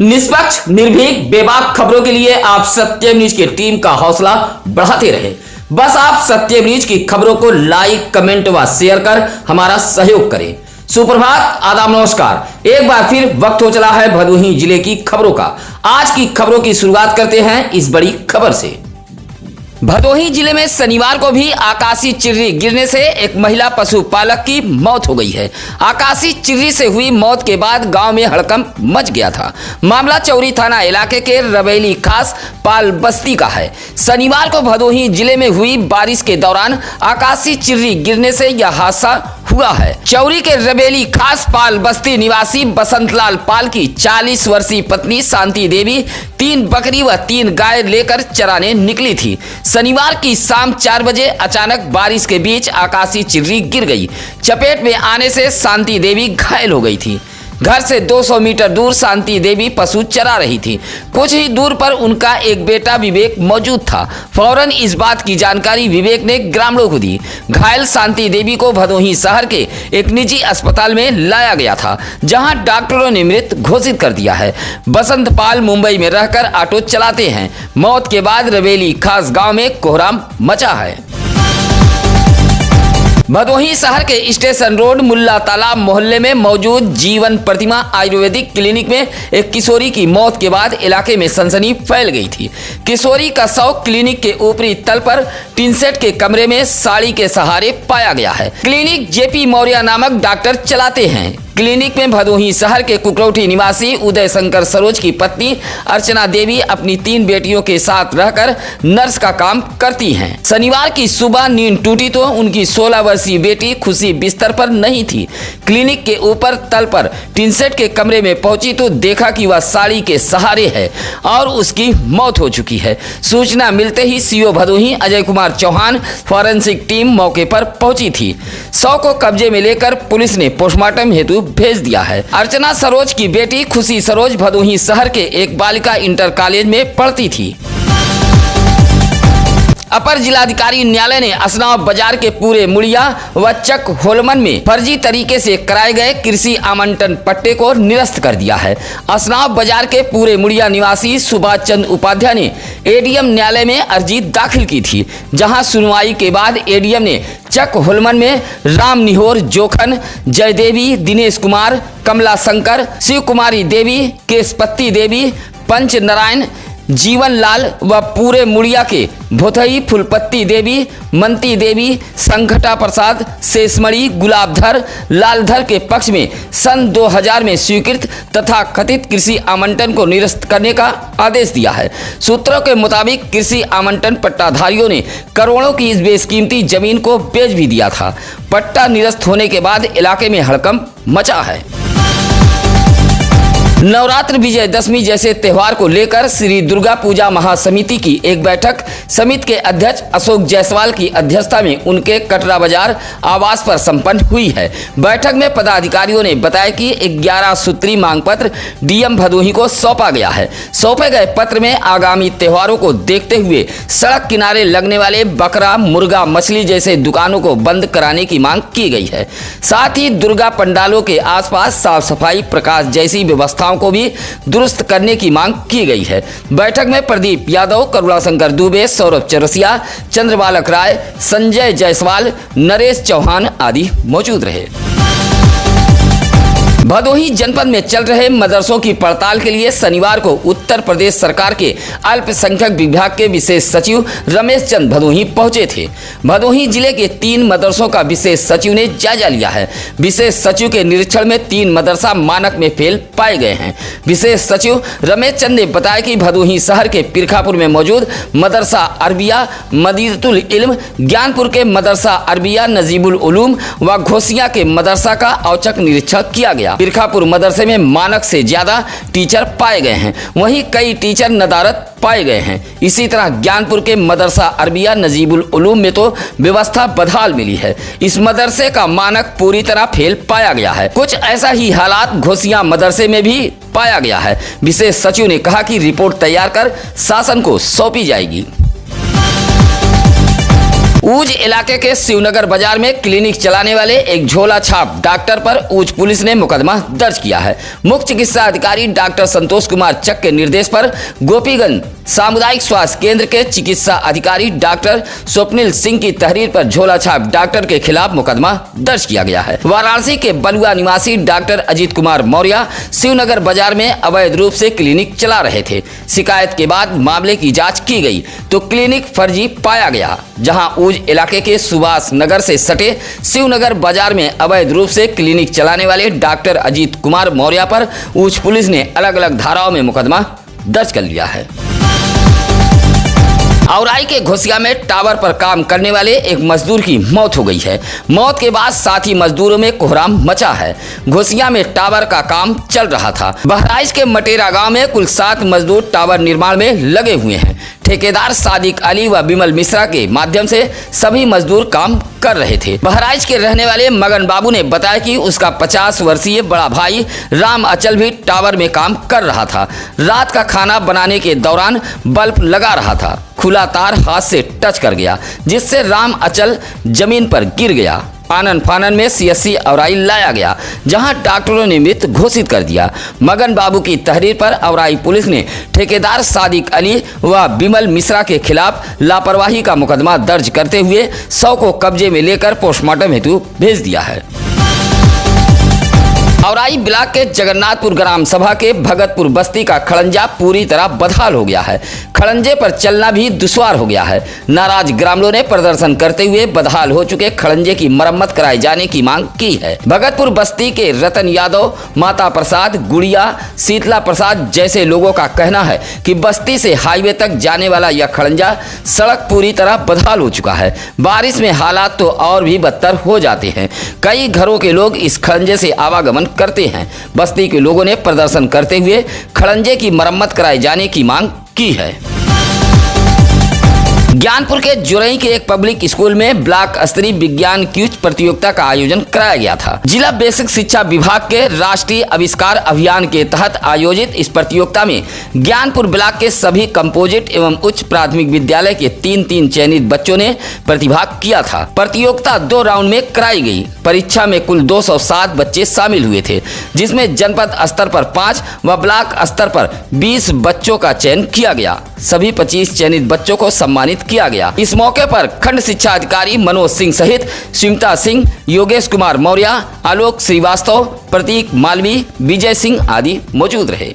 निष्पक्ष, निर्भीक, बेबाक खबरों के लिए आप सत्यम न्यूज की टीम का हौसला बढ़ाते रहे। बस आप सत्यम न्यूज की खबरों को लाइक, कमेंट व शेयर कर हमारा सहयोग करें। सुप्रभात, आदाब, नमस्कार। एक बार फिर वक्त हो चला है भदोही जिले की खबरों का। आज की खबरों की शुरुआत करते हैं इस बड़ी खबर से। भदोही जिले में शनिवार को भी आकाशीय चिर्री गिरने से एक महिला पशुपालक की मौत हो गई है। आकाशीय चिर्री से हुई मौत के बाद गांव में हड़कंप मच गया था। मामला चौरी थाना इलाके के रबेली खास पाल बस्ती का है। शनिवार को भदोही जिले में हुई बारिश के दौरान आकाशीय चिर्री गिरने से यह हादसा हुआ है। चौरी के रबेली खास पाल बस्ती निवासी बसंतलाल पाल की 40 वर्षीय पत्नी शांति देवी 3 बकरी व 3 गाय लेकर चराने निकली थी। शनिवार की शाम 4 बजे अचानक बारिश के बीच आकाशीय चिर्री गिर गई। चपेट में आने से शांति देवी घायल हो गई थी। घर से 200 मीटर दूर शांति देवी पशु चरा रही थी। कुछ ही दूर पर उनका एक बेटा विवेक मौजूद था। फौरन इस बात की जानकारी विवेक ने ग्रामीणों को दी। घायल शांति देवी को भदोही शहर के एक निजी अस्पताल में लाया गया था, जहां डॉक्टरों ने मृत घोषित कर दिया है। बसंत पाल मुंबई में रहकर ऑटो चलाते हैं। मौत के बाद रबेली खास गाँव में कोहराम मचा है। भदोही शहर के स्टेशन रोड मुल्ला तालाब मोहल्ले में मौजूद जीवन प्रतिमा आयुर्वेदिक क्लिनिक में एक किशोरी की मौत के बाद इलाके में सनसनी फैल गई थी। किशोरी का शव क्लिनिक के ऊपरी तल पर टीन सेट के कमरे में साड़ी के सहारे पाया गया है। क्लिनिक जेपी मौर्य नामक डॉक्टर चलाते हैं। क्लिनिक में भदोही शहर के कुकरौठी निवासी उदय शंकर सरोज की पत्नी अर्चना देवी अपनी 3 बेटियों के साथ रहकर नर्स का काम करती हैं। शनिवार की सुबह नींद टूटी तो उनकी 16 वर्षीय बेटी खुशी बिस्तर पर नहीं थी। क्लिनिक के ऊपर तल पर टिनसेट के कमरे में पहुंची तो देखा कि वह साड़ी के सहारे है और उसकी मौत हो चुकी है। सूचना मिलते ही CO Bhadohi Ajay Kumar Chauhan forensic team मौके पर पहुंची थी। शव को कब्जे में लेकर पुलिस ने पोस्टमार्टम हेतु भेज दिया है। अर्चना सरोज की बेटी खुशी सरोज भदोही शहर के एक बालिका इंटर कॉलेज में पढ़ती थी। अपर जिलाधिकारी न्यायालय ने असनाव बाजार के पूरे मुड़िया व चक होलमन में फर्जी तरीके से कराए गए कृषि आवंटन पट्टे को निरस्त कर दिया है। असनाव बाजार के पूरे मुड़िया निवासी सुभाष चंद्र उपाध्याय ने एडीएम न्यायालय में अर्जी दाखिल की थी, जहां सुनवाई के बाद एडीएम ने चक होलमन में राम निहोर जोखन, जयदेवी, दिनेश कुमार, कमला शंकर, शिव कुमारी देवी, केशपत्ती देवी, पंच नारायण, जीवन लाल व पूरे मुड़िया के भोथई फुलपत्ती देवी, मंती देवी, संघटा प्रसाद, शेषमणि, गुलाबधर, लालधर के पक्ष में सन 2000 में स्वीकृत तथा कथित कृषि आवंटन को निरस्त करने का आदेश दिया है। सूत्रों के मुताबिक कृषि आवंटन पट्टाधारियों ने करोड़ों की इस बेशकीमती जमीन को बेच भी दिया था। पट्टा निरस्त होने के बाद इलाके में हड़कंप मचा है। नवरात्र, विजयदशमी जैसे त्योहार को लेकर श्री दुर्गा पूजा महासमिति की एक बैठक समिति के अध्यक्ष अशोक जायसवाल की अध्यक्षता में उनके कटरा बाजार आवास पर संपन्न हुई है। बैठक में पदाधिकारियों ने बताया कि 11 सूत्री मांग पत्र डीएम भदोही को सौंपा गया है। सौंपे गए पत्र में आगामी त्योहारों को देखते हुए सड़क किनारे लगने वाले बकरा, मुर्गा, मछली जैसे दुकानों को बंद कराने की मांग की गई है। साथ ही दुर्गा पंडालों के आसपास साफ सफाई, प्रकाश जैसी व्यवस्थाओं को भी दुरुस्त करने की मांग की गई है। बैठक में प्रदीप यादव, करुणाशंकर दुबे, सौरभ चौरसिया, चंद्रबालक राय, संजय जायसवाल, नरेश चौहान आदि मौजूद रहे। भदोही जनपद में चल रहे मदरसों की पड़ताल के लिए शनिवार को उत्तर प्रदेश सरकार के अल्पसंख्यक विभाग के विशेष सचिव रमेश चंद भदोही पहुंचे थे। भदोही जिले के 3 मदरसों का विशेष सचिव ने जायजा लिया है। विशेष सचिव के निरीक्षण में 3 मदरसा मानक में फेल पाए गए हैं। विशेष सचिव रमेश चंद ने बताया कि भदोही शहर के पिरखापुर में मौजूद मदरसा अरबिया मदीनतुल इल्म, ज्ञानपुर के मदरसा अरबिया नजीबुल उलूम व घोसिया के मदरसा का औचक निरीक्षण किया गया। पिरखापुर मदरसे में मानक से ज्यादा टीचर पाए गए हैं, वहीं कई टीचर नदारत पाए गए हैं। इसी तरह ज्ञानपुर के मदरसा अरबिया नजीबुल उलूम में तो व्यवस्था बदहाल मिली है। इस मदरसे का मानक पूरी तरह फेल पाया गया है। कुछ ऐसा ही हालात घोसिया मदरसे में भी पाया गया है। विशेष सचिव ने कहा कि रिपोर्ट तैयार कर शासन को सौंपी जाएगी। ऊज इलाके के शिवनगर बाजार में क्लिनिक चलाने वाले एक झोला छाप डॉक्टर पर ऊज पुलिस ने मुकदमा दर्ज किया है। मुख्य चिकित्सा अधिकारी डॉक्टर संतोष कुमार चक के निर्देश पर गोपीगंज सामुदायिक स्वास्थ्य केंद्र के चिकित्सा अधिकारी डॉक्टर स्वप्निल सिंह की तहरीर पर झोला छाप डॉक्टर के खिलाफ मुकदमा दर्ज किया गया है। वाराणसी के बलुआ निवासी डॉक्टर अजीत कुमार मौर्य शिवनगर बाजार में अवैध रूप से क्लिनिक चला रहे थे। शिकायत के बाद मामले की जांच की गई तो क्लिनिक फर्जी पाया गया। जहां ऊज इलाके के सुभाष नगर से सटे शिवनगर बाजार में अवैध रूप से क्लिनिक चलाने वाले डॉक्टर अजीत कुमार मौर्य पर ऊज पुलिस ने अलग अलग धाराओं में मुकदमा दर्ज कर लिया है। औराई के घोसिया में टावर पर काम करने वाले एक मजदूर की मौत हो गई है। मौत के बाद साथी मजदूरों में कोहराम मचा है। घोसिया में टावर का काम चल रहा था। बहराइच के मटेरा गांव में कुल 7 मजदूर टावर निर्माण में लगे हुए हैं। ठेकेदार सादिक अली व बिमल मिश्रा के माध्यम से सभी मजदूर काम कर रहे थे। बहराइच के रहने वाले मगन बाबू ने बताया कि उसका 50 वर्षीय बड़ा भाई राम अचल भी टावर में काम कर रहा था। रात का खाना बनाने के दौरान बल्ब लगा रहा था। खुला तार हाथ से टच कर गया, जिससे राम अचल जमीन पर गिर गया। आनन फानन में सीएससी औराई लाया गया, जहां डॉक्टरों ने मृत घोषित कर दिया। मगन बाबू की तहरीर पर औराई पुलिस ने ठेकेदार सादिक अली व बिमल मिश्रा के खिलाफ लापरवाही का मुकदमा दर्ज करते हुए शव को कब्जे में लेकर पोस्टमार्टम हेतु भेज दिया है। औराई ब्लॉक के जगन्नाथपुर ग्राम सभा के भगतपुर बस्ती का खड़ंजा पूरी तरह बदहाल हो गया है। खड़ंजे पर चलना भी दुश्वार हो गया है। नाराज ग्रामीणों ने प्रदर्शन करते हुए बदहाल हो चुके खड़ंजे की मरम्मत कराए जाने की मांग की है। भगतपुर बस्ती के रतन यादव, माता प्रसाद, गुड़िया, शीतला प्रसाद जैसे लोगों का कहना है कि बस्ती से हाईवे तक जाने वाला यह खड़ंजा सड़क पूरी तरह बदहाल हो चुका है। बारिश में हालात तो और भी बदतर हो जाते हैं। कई घरों के लोग इस खड़ंजे से आवागमन करते हैं। बस्ती के लोगों ने प्रदर्शन करते हुए खड़ंजे की मरम्मत कराए जाने की मांग की है। ज्ञानपुर के जुरई के एक पब्लिक स्कूल में ब्लॉक स्तरीय विज्ञान क्विज प्रतियोगिता का आयोजन कराया गया था। जिला बेसिक शिक्षा विभाग के राष्ट्रीय आविष्कार अभियान के तहत आयोजित इस प्रतियोगिता में ज्ञानपुर ब्लॉक के सभी कंपोजिट एवं उच्च प्राथमिक विद्यालय के 3 चयनित बच्चों ने प्रतिभाग किया था। प्रतियोगिता 2 राउंड में कराई गई। परीक्षा में कुल 207 बच्चे शामिल हुए थे, जिसमें जनपद स्तर पर 5 व ब्लॉक स्तर पर 20 बच्चों का चयन किया गया। सभी 25 चयनित बच्चों को सम्मानित किया गया। इस मौके पर खंड शिक्षा अधिकारी मनोज सिंह सहित स्मिता सिंह, योगेश कुमार मौर्य, आलोक श्रीवास्तव, प्रतीक मालवी, विजय सिंह आदि मौजूद रहे।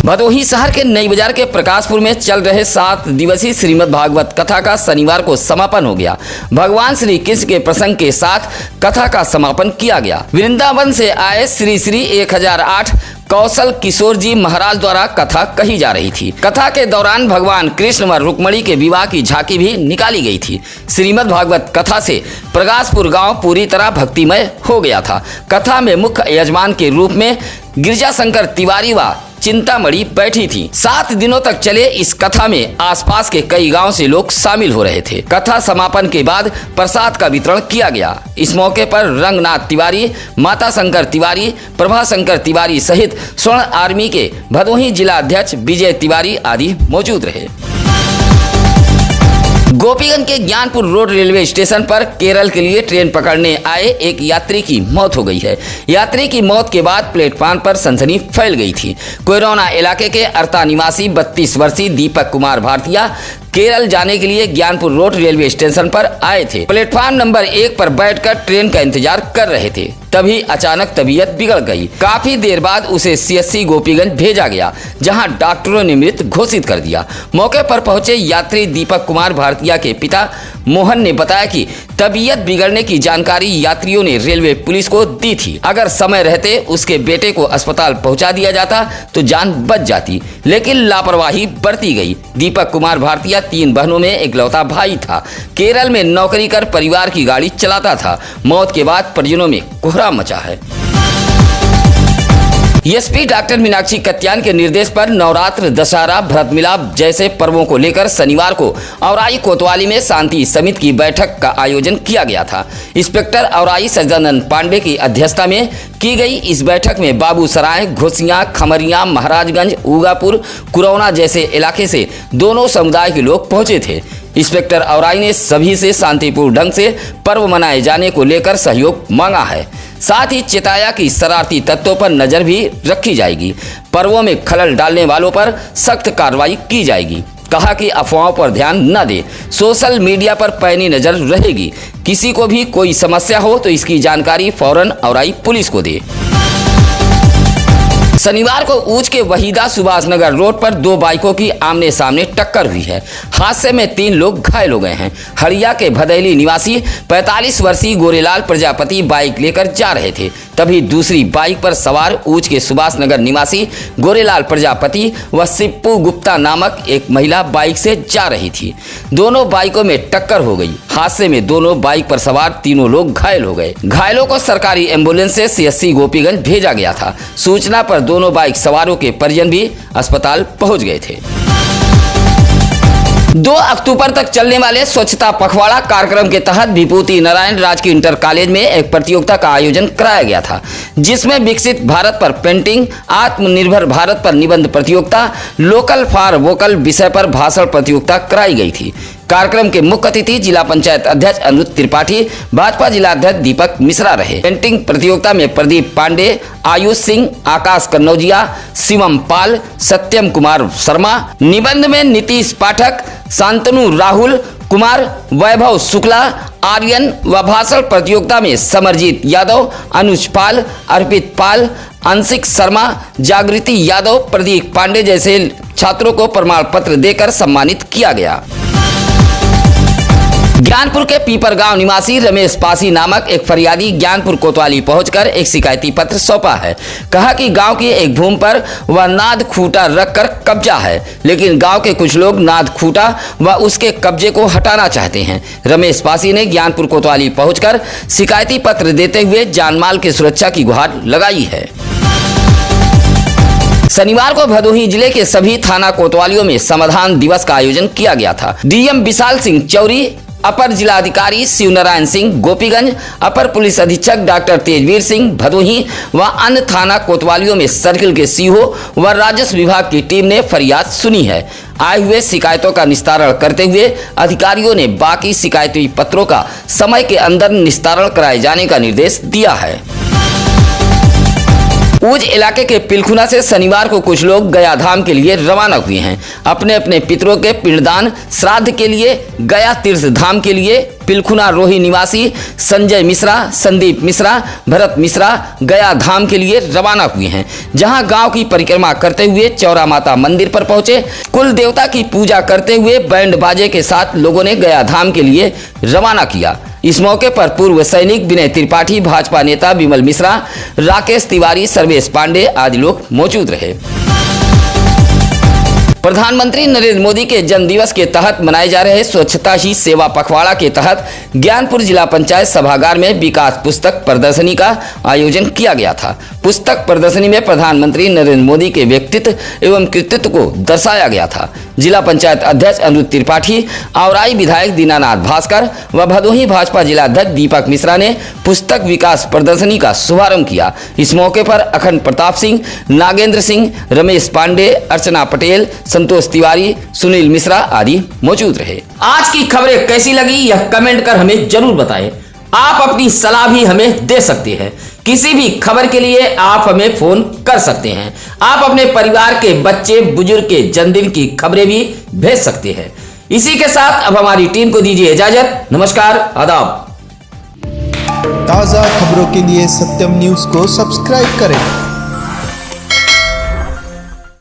भदोही शहर के नई बाजार के प्रकाशपुर में चल रहे 7 दिवसीय श्रीमद् भागवत कथा का शनिवार को समापन हो गया। भगवान श्री कृष्ण के प्रसंग के साथ कथा का समापन किया गया। वृंदावन से आए श्री 1008 कौशल किशोर जी महाराज द्वारा कथा कही जा रही थी। कथा के दौरान भगवान कृष्ण व रुक्मणी के विवाह की झांकी भी निकाली गई थी। श्रीमद् भागवत कथा से प्रकाशपुर गांव पूरी तरह भक्तिमय हो गया था। कथा में मुख्य यजमान के रूप में गिरजा शंकर तिवारी व चिंतामणि बैठी थी। 7 दिनों तक चले इस कथा में आसपास के कई गांव से लोग शामिल हो रहे थे। कथा समापन के बाद प्रसाद का वितरण किया गया। इस मौके पर रंगनाथ तिवारी, माता शंकर तिवारी, प्रभा शंकर तिवारी सहित स्वर्ण आर्मी के भदोही जिला अध्यक्ष विजय तिवारी आदि मौजूद रहे। गोपीगंज के ज्ञानपुर रोड रेलवे स्टेशन पर केरल के लिए ट्रेन पकड़ने आए एक यात्री की मौत हो गई है। यात्री की मौत के बाद प्लेटफार्म पर सनसनी फैल गई थी। कोयरौना इलाके के अर्ता निवासी 32 वर्षीय दीपक कुमार भारतीय केरल जाने के लिए ज्ञानपुर रोड रेलवे स्टेशन पर आए थे। प्लेटफार्म नंबर 1 पर बैठकर ट्रेन का इंतजार कर रहे थे, तभी अचानक तबीयत बिगड़ गई। काफी देर बाद उसे सीएससी गोपीगंज भेजा गया, जहां डॉक्टरों ने मृत घोषित कर दिया। मौके पर पहुंचे यात्री दीपक कुमार भारतीय के पिता मोहन ने बताया कि तबीयत बिगड़ने की जानकारी यात्रियों ने रेलवे पुलिस को दी थी। अगर समय रहते उसके बेटे को अस्पताल पहुंचा दिया जाता तो जान बच जाती, लेकिन लापरवाही बरती गई। दीपक कुमार भारतीय 3 बहनों में इकलौता भाई था। केरल में नौकरी कर परिवार की गाड़ी चलाता था। मौत के बाद परिजनों में कोहराम मचा है। एसपी डॉक्टर मीनाक्षी कत्यान के निर्देश पर नवरात्र, दशहरा, भरत मिलाप जैसे पर्वों को लेकर शनिवार को औराई कोतवाली में शांति समिति की बैठक का आयोजन किया गया था। इंस्पेक्टर औराई सज्जानंद पांडे की अध्यक्षता में की गई इस बैठक में बाबूसराय, घोसियां, खमरिया, महाराजगंज, उगापुर, कुरौना जैसे इलाके से दोनों समुदाय के लोग पहुंचे थे। इंस्पेक्टर औराई ने सभी से शांतिपूर्ण ढंग से पर्व मनाए जाने को लेकर सहयोग मांगा है। साथ ही चेताया कि शरारती तत्वों पर नजर भी रखी जाएगी। पर्वों में खलल डालने वालों पर सख्त कार्रवाई की जाएगी। कहा कि अफवाहों पर ध्यान न दे, सोशल मीडिया पर पैनी नजर रहेगी। किसी को भी कोई समस्या हो तो इसकी जानकारी फौरन औराई पुलिस को दे। शनिवार को ऊंच के वहीदा सुभाष नगर रोड पर दो बाइकों की आमने सामने टक्कर हुई है। हादसे में 3 लोग घायल हो गए हैं। हड़िया के भदैली निवासी 45 वर्षीय गोरेलाल प्रजापति बाइक लेकर जा रहे थे, तभी दूसरी बाइक पर सवार ऊंच के सुभाष नगर निवासी गोरेलाल प्रजापति व सिप्पू गुप्ता नामक एक महिला बाइक से जा रही थी। दोनों बाइकों में टक्कर हो गई। हादसे में दोनों बाइक पर सवार तीनों लोग घायल हो गए। घायलों को सरकारी एम्बुलेंस से CSC गोपीगंज भेजा गया था। सूचना पर दोनों बाइक सवारों के परिजन भी अस्पताल पहुंच गए थे। 2 अक्टूबर तक चलने वाले स्वच्छता पखवाड़ा कार्यक्रम के तहत विभूति नारायण राजकीय इंटर कॉलेज में एक प्रतियोगिता का आयोजन कराया गया था, जिसमें विकसित भारत पर पेंटिंग, आत्मनिर्भर भारत पर निबंध प्रतियोगिता, लोकल फॉर वोकल विषय पर भाषण प्रतियोगिता कराई गई थी। कार्यक्रम के मुख्य अतिथि जिला पंचायत अध्यक्ष अनुज त्रिपाठी, भाजपा जिला अध्यक्ष दीपक मिश्रा रहे। पेंटिंग प्रतियोगिता में प्रदीप पांडे, आयुष सिंह, आकाश कन्नौजिया, शिवम पाल, सत्यम कुमार शर्मा, निबंध में नीतीश पाठक, शांतनु राहुल कुमार, वैभव शुक्ला, आर्यन व भाषण प्रतियोगिता में समरजीत यादव, अनुज पाल, अर्पित पाल, अंशिक शर्मा, जागृति यादव, प्रदीप पांडे जैसे छात्रों को प्रमाण पत्र देकर सम्मानित किया गया। ज्ञानपुर के पीपर गांव निवासी रमेश पासी नामक एक फरियादी ज्ञानपुर कोतवाली पहुंचकर एक शिकायती पत्र सौंपा है। कहा कि गांव की एक भूमि पर वह नाद खूंटा रखकर कब्जा है, लेकिन गांव के कुछ लोग नाद खूंटा व उसके कब्जे को हटाना चाहते हैं। रमेश पासी ने ज्ञानपुर कोतवाली पहुंचकर शिकायती पत्र देते हुए जानमाल की सुरक्षा की गुहार लगाई है। शनिवार को भदोही जिले के सभी थाना कोतवालियों में समाधान दिवस का आयोजन किया गया था। डीएम विशाल सिंह चौरी, अपर जिलाधिकारी शिवनारायण सिंह गोपीगंज, अपर पुलिस अधीक्षक डॉक्टर तेजवीर सिंह भदोही व अन्य थाना कोतवालियों में सर्किल के सीओ व राजस्व विभाग की टीम ने फरियाद सुनी है। आए हुए शिकायतों का निस्तारण करते हुए अधिकारियों ने बाकी शिकायती पत्रों का समय के अंदर निस्तारण कराए जाने का निर्देश दिया है। ऊज इलाके के पिलखुना से शनिवार को कुछ लोग गया धाम के लिए रवाना हुए हैं। अपने अपने पितरों के पिंडदान श्राद्ध के लिए गया तीर्थ धाम के लिए पिलखुना रोही निवासी संजय मिश्रा, संदीप मिश्रा, भरत मिश्रा गया धाम के लिए रवाना हुए हैं, जहां गांव की परिक्रमा करते हुए चौरा माता मंदिर पर पहुंचे। कुल देवता की पूजा करते हुए बैंड बाजे के साथ लोगों ने गया धाम के लिए रवाना किया। इस मौके पर पूर्व सैनिक विनय त्रिपाठी, भाजपा नेता विमल मिश्रा, राकेश तिवारी, सर्वेश पांडे आदि लोग मौजूद रहे। प्रधानमंत्री नरेंद्र मोदी के जन्मदिवस के तहत मनाए जा रहे स्वच्छता ही सेवा पखवाड़ा के तहत ज्ञानपुर जिला पंचायत सभागार में विकास पुस्तक प्रदर्शनी का आयोजन किया गया था। पुस्तक प्रदर्शनी में प्रधानमंत्री नरेंद्र मोदी के व्यक्तित्व एवं कृतित्व को दर्शाया गया था। जिला पंचायत अध्यक्ष अनुज त्रिपाठी, औराई विधायक दीनानाथ भास्कर व भदोही भाजपा जिला अध्यक्ष दीपक मिश्रा ने पुस्तक विकास प्रदर्शनी का शुभारंभ किया। इस मौके पर अखंड प्रताप सिंह, नागेंद्र सिंह, रमेश पांडे, अर्चना पटेल, संतोष तिवारी, सुनील मिश्रा आदि मौजूद रहे। आज की खबरें कैसी लगी यह कमेंट कर हमें जरूर बताएं। आप अपनी सलाह भी हमें दे सकते हैं। किसी भी खबर के लिए आप हमें फोन कर सकते हैं। आप अपने परिवार के बच्चे बुजुर्ग के जन्मदिन की खबरें भी भेज सकते हैं। इसी के साथ अब हमारी टीम को दीजिए इजाजत। नमस्कार, आदाब। ताज़ा खबरों के लिए सत्यम न्यूज को सब्सक्राइब करें